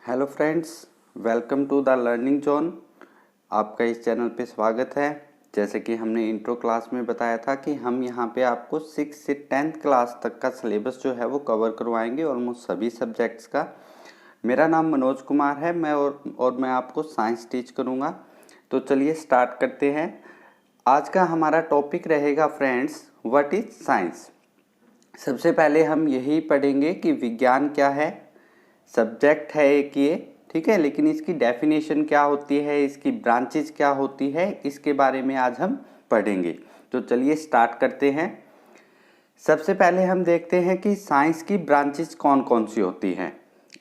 Hello friends, welcome to the learning zone. आपका इस channel पे स्वागत है। जैसे कि हमने इंट्रो क्लास में बताया था कि हम यहाँ पे आपको 6 से 10th क्लास तक का सिलेबस जो है वो कवर करवाएंगे, ऑलमोस्ट सभी सब्जेक्ट्स का। मेरा नाम मनोज कुमार है, मैं आपको साइंस टीच करूँगा। तो चलिए स्टार्ट करते हैं। आज का हमारा टॉपिक रहेगा फ्रेंड्स, व्हाट इज साइंस। सबसे पहले हम यही पढ़ेंगे कि विज्ञान क्या है। सब्जेक्ट है एक ये, ठीक है, लेकिन इसकी डेफिनेशन क्या होती है, इसकी ब्रांचेज क्या होती है, इसके बारे में आज हम पढ़ेंगे। तो चलिए स्टार्ट करते हैं। सबसे पहले हम देखते हैं कि साइंस की ब्रांचेज कौन कौन सी होती हैं।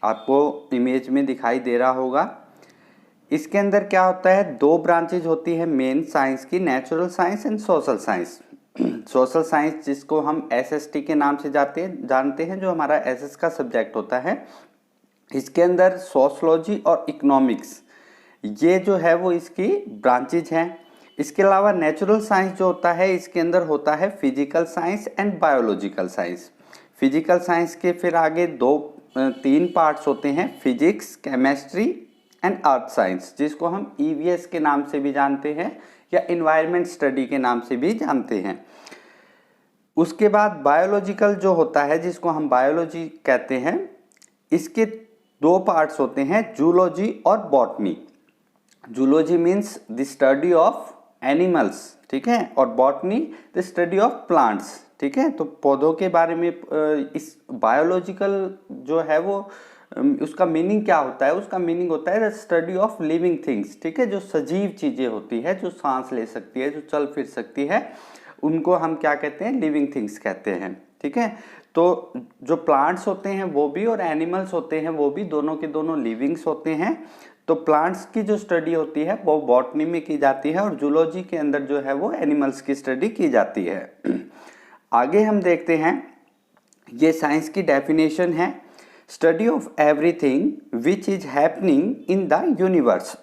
आपको इमेज में दिखाई दे रहा होगा। इसके अंदर क्या होता है, दो ब्रांचेज होती है मेन साइंस की, natural science and social science. Social science जिसको हम एसएसटी के नाम से जानते हैं, जो हमारा एसएस का सब्जेक्ट होता है। इसके अंदर सोशलॉजी और इकोनॉमिक्स, ये जो है वो इसकी ब्रांचेज हैं। इसके अलावा नेचुरल साइंस जो होता है, इसके अंदर होता है physical science and biological science. Physical science के फिर आगे तीन पार्ट्स होते हैं, physics, chemistry and earth science, जिसको हम ईवीएस के नाम से भी जानते हैं या इन्वायरमेंट स्टडी के नाम से भी जानते हैं। उसके बाद बायोलॉजिकल जो होता है, जिसको हम बायोलॉजी कहते हैं, इसके दो पार्ट्स होते हैं, जूलॉजी और botany. Zoology means the study of animals, ठीक है, और botany the study of plants, ठीक है। तो पौधों के बारे में इस बायोलॉजिकल जो है वो उसका मीनिंग क्या होता है, उसका मीनिंग होता है the study of living things, ठीक है। जो सजीव चीजें होती है, जो सांस ले सकती है, जो चल फिर सकती है, उनको हम क्या कहते हैं, लिविंग थिंग्स कहते हैं, ठीक है। तो जो प्लांट्स होते हैं वो भी और एनिमल्स होते हैं वो भी, दोनों के दोनों लिविंग्स होते हैं। तो प्लांट्स की जो स्टडी होती है वो बॉटनी में की जाती है और जूलॉजी के अंदर जो है वो एनिमल्स की स्टडी की जाती है। आगे हम देखते हैं, ये साइंस की डेफिनेशन है, study of everything which is happening in the universe.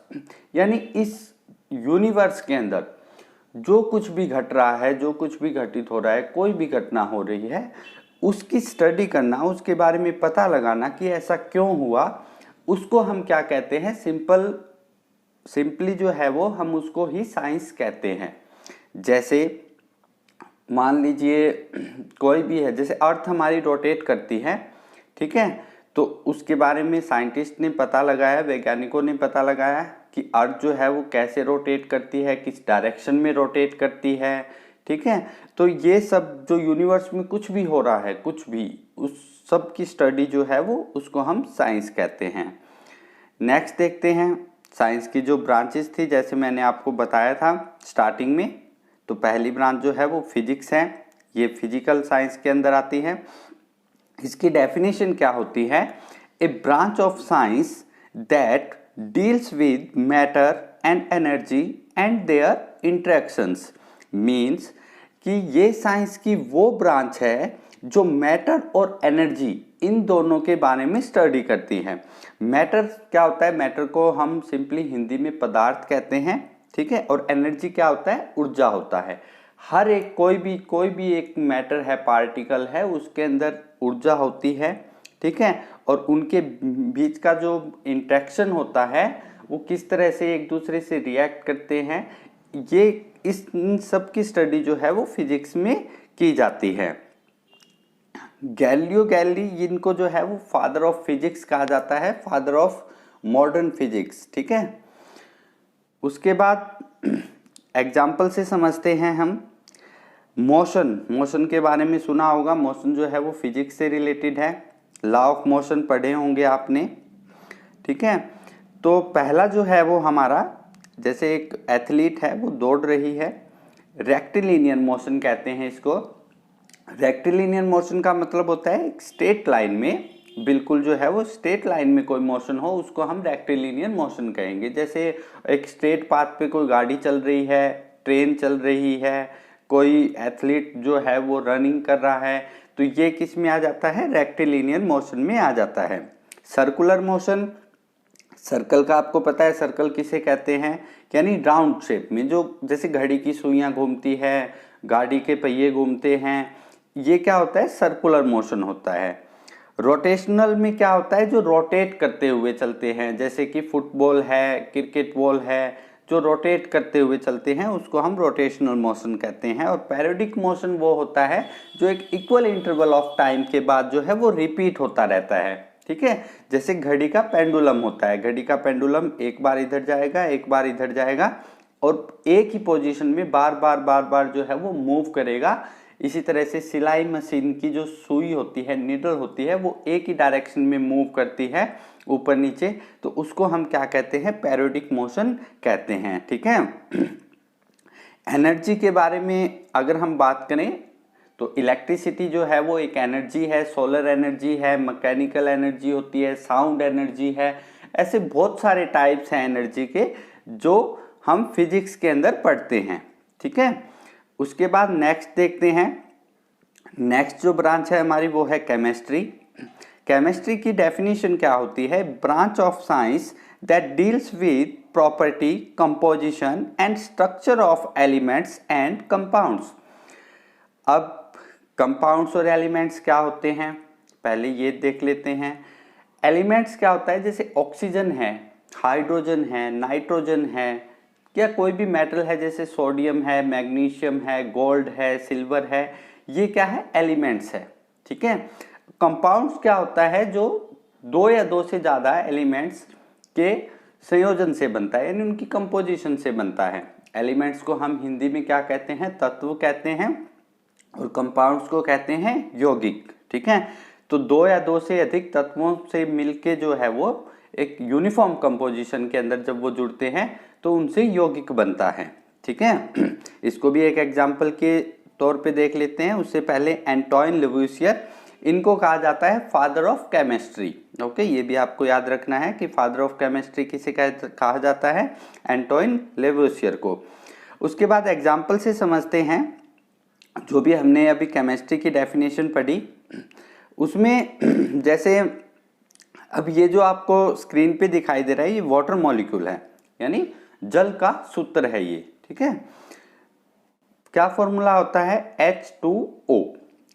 यानी इस यूनिवर्स के अंदर जो कुछ भी घट रहा है, जो कुछ भी घटित हो रहा है, कोई भी घटना हो रही है, उसकी स्टडी करना, उसके बारे में पता लगाना कि ऐसा क्यों हुआ, उसको हम क्या कहते हैं, सिंपली जो है वो हम उसको ही साइंस कहते हैं। जैसे मान लीजिए कोई भी है, जैसे अर्थ हमारी रोटेट करती है, ठीक है, तो उसके बारे में साइंटिस्ट ने पता लगाया, वैज्ञानिकों ने पता लगाया कि अर्थ जो है वो कैसे रोटेट करती है, किस डायरेक्शन में रोटेट करती है, ठीक है। तो ये सब जो यूनिवर्स में कुछ भी हो रहा है, कुछ भी, उस सब की स्टडी जो है वो, उसको हम साइंस कहते हैं। नेक्स्ट देखते हैं, साइंस की जो ब्रांचेस थी, जैसे मैंने आपको बताया था स्टार्टिंग में। तो पहली ब्रांच जो है वो फिजिक्स है, ये फिजिकल साइंस के अंदर आती है। इसकी डेफिनेशन क्या होती है, a branch of science that deals with matter and energy and their interactions. Means कि ये साइंस की वो ब्रांच है जो मैटर और एनर्जी, इन दोनों के बारे में स्टडी करती है। मैटर क्या होता है, मैटर को हम सिंपली हिंदी में पदार्थ कहते हैं, ठीक है, और एनर्जी क्या होता है, ऊर्जा होता है। हर एक कोई भी एक मैटर है, पार्टिकल है, उसके अंदर ऊर्जा होती है, ठीक है, और उनके बीच का जो इंटरेक्शन होता है वो किस तरह से एक दूसरे से रिएक्ट करते हैं, ये इन सब की स्टडी जो है वो फिजिक्स में की जाती है। गैलीलियो गैलीली, इनको जो है वो फादर ऑफ फिजिक्स कहा जाता है, फादर ऑफ मॉडर्न फिजिक्स, ठीक है। उसके बाद एग्जाम्पल से समझते हैं हम। मोशन के बारे में सुना होगा, मोशन जो है वो फिजिक्स से रिलेटेड है, लॉ ऑफ मोशन पढ़े होंगे आपने, ठीक है। तो पहला जो है वो हमारा, जैसे एक एथलीट है, वो दौड़ रही है, रेक्टिलिनियर मोशन कहते हैं इसको। रेक्टिलिनियर मोशन का मतलब होता है एक स्ट्रेट लाइन में, बिल्कुल जो है वो स्ट्रेट लाइन में कोई मोशन हो, उसको हम रेक्टिलिनियर मोशन कहेंगे। जैसे एक स्ट्रेट पाथ पे कोई गाड़ी चल रही है, ट्रेन चल रही है, कोई एथलीट जो है वो रनिंग कर रहा है, तो ये किस में आ जाता है, रेक्टिलिनियर मोशन में आ जाता है। सर्कुलर मोशन, सर्कल का आपको पता है, सर्कल किसे कहते हैं, यानी राउंड शेप में, जो जैसे घड़ी की सुइयां घूमती है, गाड़ी के पहिए घूमते हैं, ये क्या होता है, सर्कुलर मोशन होता है। रोटेशनल में क्या होता है, जो रोटेट करते हुए चलते हैं, जैसे कि फुटबॉल है, क्रिकेट बॉल है, जो रोटेट करते हुए चलते हैं उसको हम रोटेशनल मोशन कहते हैं। और पैरियोडिक मोशन वो होता है जो एक इक्वल इंटरवल ऑफ टाइम के बाद जो है वो रिपीट होता रहता है। ठीक है, जैसे घड़ी का पेंडुलम होता है, घड़ी का पेंडुलम एक बार इधर जाएगा, एक बार इधर जाएगा और एक ही पोजीशन में बार बार जो है वो मूव करेगा। इसी तरह से सिलाई मशीन की जो सुई होती है, नीडल होती है, वो एक ही डायरेक्शन में मूव करती है ऊपर नीचे, तो उसको हम क्या कहते हैं, पैरियोडिक मोशन कहते हैं। ठीक है, एनर्जी के बारे में अगर हम बात करें तो इलेक्ट्रिसिटी जो है वो एक एनर्जी है, सोलर एनर्जी है, मैकेनिकल एनर्जी होती है, साउंड एनर्जी है, ऐसे बहुत सारे टाइप्स हैं एनर्जी के जो हम फिजिक्स के अंदर पढ़ते हैं। ठीक है, उसके बाद नेक्स्ट देखते हैं, नेक्स्ट जो ब्रांच है हमारी वो है केमिस्ट्री। केमिस्ट्री की डेफिनेशन क्या होती है, branch of science that deals with property, composition and structure of elements and compounds. अब कंपाउंड्स और एलिमेंट्स क्या होते हैं, पहले ये देख लेते हैं। एलिमेंट्स क्या होता है, जैसे ऑक्सीजन है, हाइड्रोजन है, नाइट्रोजन है, या कोई भी मेटल है जैसे सोडियम है, मैग्नीशियम है, गोल्ड है, सिल्वर है, ये क्या है, एलिमेंट्स है। ठीक है, कंपाउंड्स क्या होता है, जो दो या दो से ज्यादा एलिमेंट्स के संयोजन से बनता है, यानी उनकी कंपोजिशन से बनता है। एलिमेंट्स को हम हिंदी में क्या कहते हैं, तत्व कहते हैं, और कंपाउंड्स को कहते हैं यौगिक। ठीक है, तो दो या दो से अधिक तत्वों से मिलके जो है वो एक यूनिफॉर्म कंपोजिशन के अंदर जब वो जुड़ते हैं तो उनसे यौगिक बनता है। ठीक है, इसको भी एक एग्जाम्पल के तौर पे देख लेते हैं। उससे पहले एंटोइन लेवोइसियर, इनको कहा जाता है फादर ऑफ केमिस्ट्री। ओके, ये भी आपको याद रखना है कि फादर ऑफ केमिस्ट्री किसे कहा जाता है, एंटोइन लेवोइसियर को। उसके बाद एग्जाम्पल से समझते हैं, जो भी हमने अभी केमिस्ट्री की डेफिनेशन पढ़ी उसमें जैसे अब ये जो आपको स्क्रीन पे दिखाई दे रहा है ये वाटर मॉलिक्यूल है, यानी जल का सूत्र है ये। ठीक है, क्या फॉर्मूला होता है, H2O।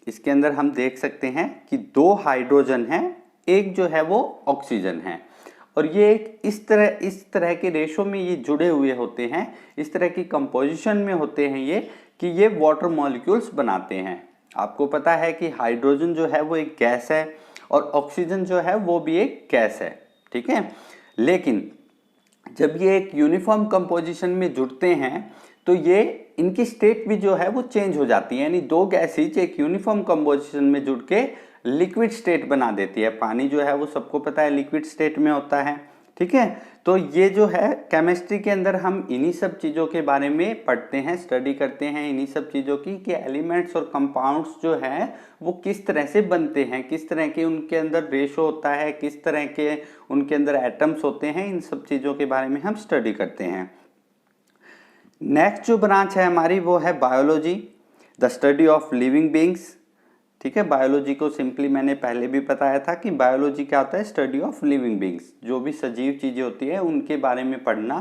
इसके अंदर हम देख सकते हैं कि दो हाइड्रोजन हैं, एक जो है वो ऑक्सीजन है, और ये एक इस तरह के रेशो में ये जुड़े हुए होते हैं, इस तरह की कंपोजिशन में होते हैं ये, कि ये वाटर मॉलिक्यूल्स बनाते हैं। आपको पता है कि हाइड्रोजन जो है वो एक गैस है और ऑक्सीजन जो है वो भी एक गैस है। ठीक है, लेकिन जब ये एक यूनिफॉर्म कंपोजिशन में जुड़ते हैं तो ये इनकी स्टेट भी जो है वो चेंज हो जाती है, यानी दो गैसेज एक यूनिफॉर्म कंपोजिशन में जुड़ के लिक्विड स्टेट बना देती है। पानी जो है वो सबको पता है लिक्विड स्टेट में होता है। ठीक है, तो ये जो है केमिस्ट्री के अंदर हम इन्हीं सब चीज़ों के बारे में पढ़ते हैं, स्टडी करते हैं इन्हीं सब चीज़ों की, कि एलिमेंट्स और कंपाउंड्स जो हैं वो किस तरह से बनते हैं, किस तरह के उनके अंदर रेशो होता है, किस तरह के उनके अंदर एटम्स होते हैं, इन सब चीज़ों के बारे में हम स्टडी करते हैं। नेक्स्ट जो ब्रांच है हमारी वो है biology, the study of living beings. ठीक है, बायोलॉजी को सिंपली मैंने पहले भी बताया था कि बायोलॉजी क्या होता है, स्टडी ऑफ लिविंग बींग्स, जो भी सजीव चीज़ें होती है उनके बारे में पढ़ना,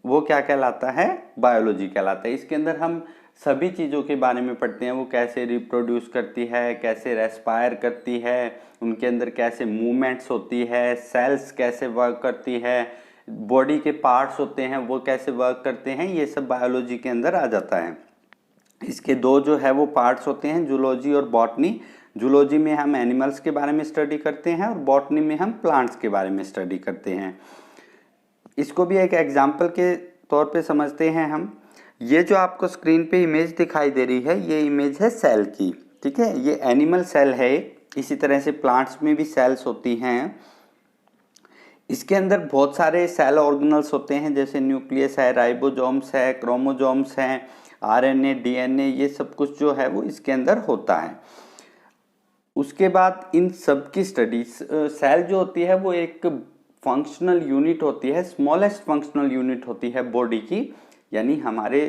वो क्या कहलाता है, बायोलॉजी कहलाता है। इसके अंदर हम सभी चीज़ों के बारे में पढ़ते हैं, वो कैसे रिप्रोड्यूस करती है, कैसे रेस्पायर करती है, उनके अंदर कैसे मूवमेंट्स होती है, सेल्स कैसे वर्क करती है, बॉडी के पार्ट्स होते हैं वो कैसे वर्क करते हैं, ये सब बायोलॉजी के अंदर आ जाता है। इसके दो जो है वो पार्ट्स होते हैं, जूलॉजी और बॉटनी। जूलॉजी में हम एनिमल्स के बारे में स्टडी करते हैं और बॉटनी में हम प्लांट्स के बारे में स्टडी करते हैं। इसको भी एक एग्जाम्पल के तौर पे समझते हैं हम। ये जो आपको स्क्रीन पे इमेज दिखाई दे रही है ये इमेज है सेल की। ठीक है, ये एनिमल सेल है, इसी तरह से प्लांट्स में भी सेल्स होती हैं। इसके अंदर बहुत सारे सेल ऑर्गेनल्स होते हैं, जैसे न्यूक्लियस है, राइबोसोम्स है, क्रोमोसोम्स हैं, आरएनए, डीएनए, ये सब कुछ जो है वो इसके अंदर होता है। उसके बाद इन सब की स्टडी, सेल जो होती है वो एक फंक्शनल यूनिट होती है, स्मॉलेस्ट फंक्शनल यूनिट होती है बॉडी की, यानी हमारे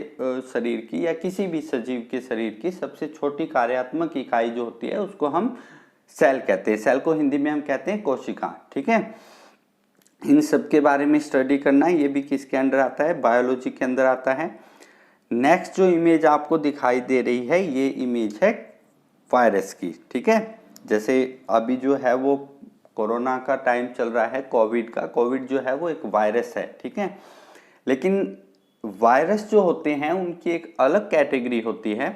शरीर की या किसी भी सजीव के शरीर की सबसे छोटी कार्यात्मक इकाई जो होती है उसको हम सेल कहते हैं। सेल को हिंदी में हम कहते हैं कोशिका। ठीक है, इन सब के बारे में स्टडी करना, ये भी किसके अंदर आता है, बायोलॉजी के अंदर आता है। नेक्स्ट जो इमेज आपको दिखाई दे रही है ये इमेज है वायरस की। ठीक है, जैसे अभी जो है वो कोरोना का टाइम चल रहा है, कोविड जो है वो एक वायरस है, ठीक है। लेकिन वायरस जो होते हैं उनकी एक अलग कैटेगरी होती है।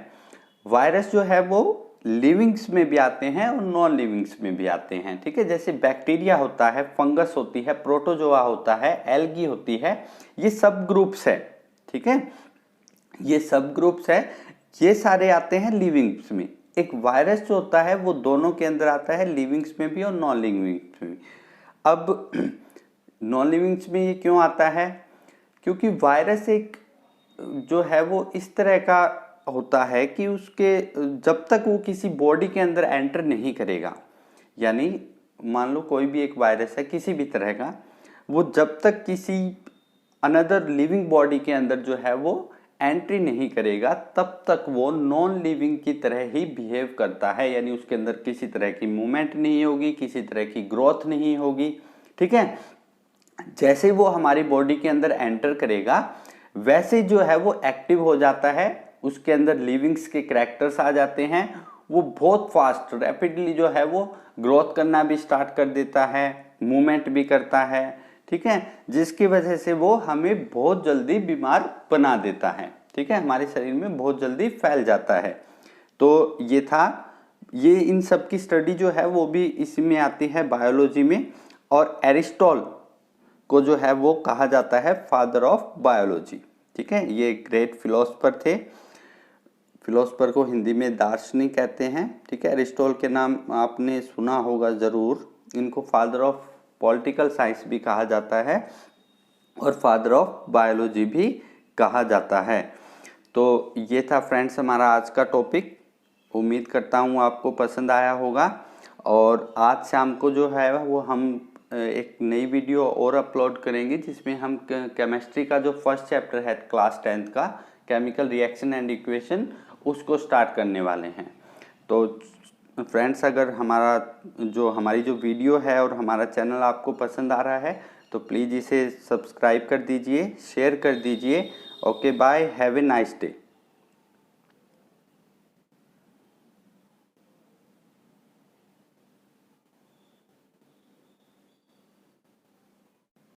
वायरस जो है वो लिविंग्स में भी आते हैं और नॉन लिविंग्स में भी आते हैं, ठीक है। जैसे बैक्टीरिया होता है, फंगस होती है, प्रोटोजोआ होता है, एल्गी होती है, ये सब ग्रुप्स है, ठीक है। ये सब ग्रुप्स है, ये सारे आते हैं लिविंग्स में। एक वायरस जो होता है वो दोनों के अंदर आता है, लिविंग्स में भी और नॉन लिविंग्स में भी। अब नॉन लिविंग्स में ये क्यों आता है? क्योंकि वायरस एक जो है वो इस तरह का होता है कि उसके जब तक वो किसी बॉडी के अंदर एंटर नहीं करेगा, यानी मान लो कोई भी एक वायरस है किसी भी तरह का, वो जब तक किसी अनदर लिविंग बॉडी के अंदर जो है वो एंट्री नहीं करेगा तब तक वो नॉन लिविंग की तरह ही बिहेव करता है, यानी उसके अंदर किसी तरह की मूवमेंट नहीं होगी, किसी तरह की ग्रोथ नहीं होगी, ठीक है। जैसे वो हमारी बॉडी के अंदर एंटर करेगा वैसे जो है वो एक्टिव हो जाता है, उसके अंदर लिविंग्स के कैरेक्टर्स आ जाते हैं, वो बहुत फास्ट रैपिडली जो है वो ग्रोथ करना भी स्टार्ट कर देता है, मूवमेंट भी करता है, ठीक है, जिसकी वजह से वो हमें बहुत जल्दी बीमार बना देता है, ठीक है, हमारे शरीर में बहुत जल्दी फैल जाता है। तो ये था, ये इन सब की स्टडी जो है वो भी इसमें आती है बायोलॉजी में। और एरिस्टॉटल को जो है वो कहा जाता है फादर ऑफ बायोलॉजी, ठीक है। ये ग्रेट फिलोसफर थे, फिलोसफर को हिंदी में दार्शनिक कहते हैं, ठीक है। एरिस्टॉटल के नाम आपने सुना होगा ज़रूर। इनको फादर ऑफ पॉलिटिकल साइंस भी कहा जाता है और फादर ऑफ बायोलॉजी भी कहा जाता है। तो ये था फ्रेंड्स हमारा आज का टॉपिक। उम्मीद करता हूँ आपको पसंद आया होगा। और आज शाम को जो है वो हम एक नई वीडियो और अपलोड करेंगे जिसमें हम केमिस्ट्री का जो फर्स्ट चैप्टर है क्लास 10th का, केमिकल रिएक्शन एंड इक्वेशन, उसको स्टार्ट करने वाले हैं। तो फ्रेंड्स अगर हमारी जो वीडियो है और हमारा चैनल आपको पसंद आ रहा है तो प्लीज़ इसे सब्सक्राइब कर दीजिए, शेयर कर दीजिए। Okay bye, have a nice day.